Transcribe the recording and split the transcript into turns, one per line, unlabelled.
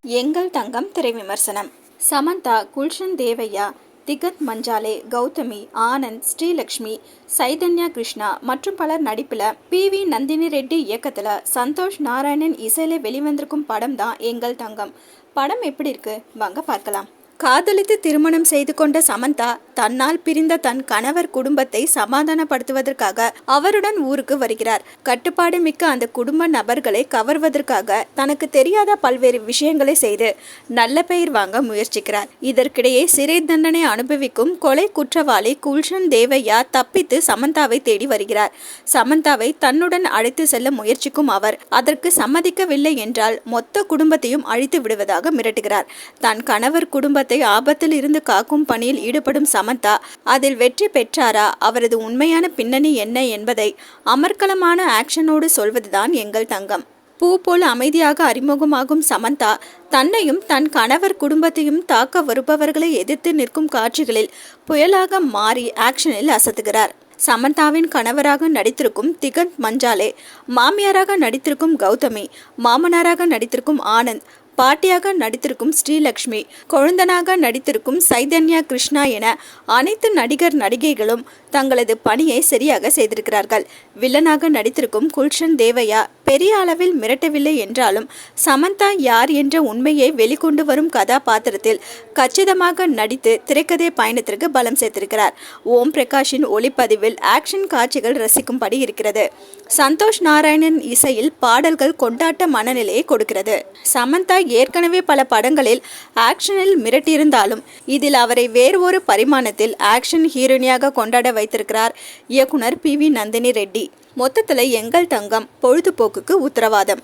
எங்கள் தங்கம் திரை விமர்சனம். சமந்தா, குல்ஷன் தேவையா, திகத் மஞ்சாலே, கௌதமி, ஆனந்த், ஸ்ரீலக்ஷ்மி, சைதன்யா கிருஷ்ணா மற்றும் பலர் நடிப்புல PV நந்தினி ரெட்டி இயக்கத்துல சந்தோஷ் நாராயணன் இசையில வெளிவந்திருக்கும் படம் தான் எங்கள் தங்கம். படம் எப்படி இருக்கு வாங்க பார்க்கலாம். காதலித்து திருமணம் செய்து கொண்ட சமந்தா தன்னால் பிரிந்த தன் கணவர் குடும்பத்தை சமாதானப்படுத்துவதற்காக அவருடன் ஊருக்கு வருகிறார். கட்டுப்பாடு மிக்க அந்த குடும்ப நபர்களை கவர்வதற்காக தனக்கு தெரியாத பல்வேறு விஷயங்களை செய்து நல்ல பெயர் வாங்க முயற்சிக்கிறார். இதற்கிடையே சிறை தண்டனை அனுபவிக்கும் கொலை குற்றவாளி குல்ஷன் தேவையா தப்பித்து சமந்தாவை தேடி வருகிறார். சமந்தாவை தன்னுடன் அழைத்து செல்ல முயற்சிக்கும் அவர் அதற்கு சம்மதிக்கவில்லை என்றால் மொத்த குடும்பத்தையும் அழித்து விடுவதாக மிரட்டுகிறார். தன் கணவர் குடும்பத்தை ஆபத்தில் இருந்து காக்கும் பணியில் ஈடுபடும் சமந்தா அதில் வெற்றி பெற்றாரா, அவரது உண்மையான பின்னணி என்ன என்பதை அமர்க்கலமான ஆக்ஷனோடு சொல்வதுதான் எங்கள் தங்கம். பூ போல் அமைதியாக அறிமுகமாகும் சமந்தா தன்னையும் தன் கணவர் குடும்பத்தையும் தாக்க வருபவர்களை எதிர்த்து நிற்கும் காட்சிகளில் புயலாக மாறி ஆக்ஷனில் அசத்துகிறார். சமந்தாவின் கணவராக நடித்திருக்கும் திகத் மஞ்சாலே, மாமியாராக நடித்திருக்கும் கௌதமி, மாமனாராக நடித்திருக்கும் ஆனந்த், பாட்டியாக நடித்திருக்கும் ஸ்ரீலக்ஷ்மி, கொழுந்தனாக நடித்திருக்கும் சைதன்யா கிருஷ்ணா என அனைத்து நடிகர் நடிகைகளும் தங்களது பணியை சரியாக செய்திருக்கிறார்கள். வில்லனாக நடித்திருக்கும் குல்ஷன் தேவையா பெரிய அளவில் மிரட்டவில்லை என்றாலும் சமந்தா யார் என்ற உண்மையை வெளிக்கொண்டு வரும் கதாபாத்திரத்தில் கச்சிதமாக நடித்து திரைக்கதை பயணத்திற்கு பலம் சேர்த்திருக்கிறார். ஓம் பிரகாஷின் ஒளிப்பதிவில் ஆக்ஷன் காட்சிகள் ரசிக்கும்படி இருக்கிறது. சந்தோஷ் நாராயணன் இசையில் பாடல்கள் கொண்டாட்ட மனநிலையை கொடுக்கிறது. சமந்தா ஏற்கனவே பல படங்களில் ஆக்ஷனில் மிரட்டியிருந்தாலும் இதில் அவரை வேறு ஒரு பரிமாணத்தில் ஆக்ஷன் ஹீரோயினியாக கொண்டாட வைத்திருக்கிறார் இயக்குனர் PV நந்தினி ரெட்டி. மொத்தத்தில் எங்கள் தங்கம் பொழுதுபோக்குக்கு உத்தரவாதம்.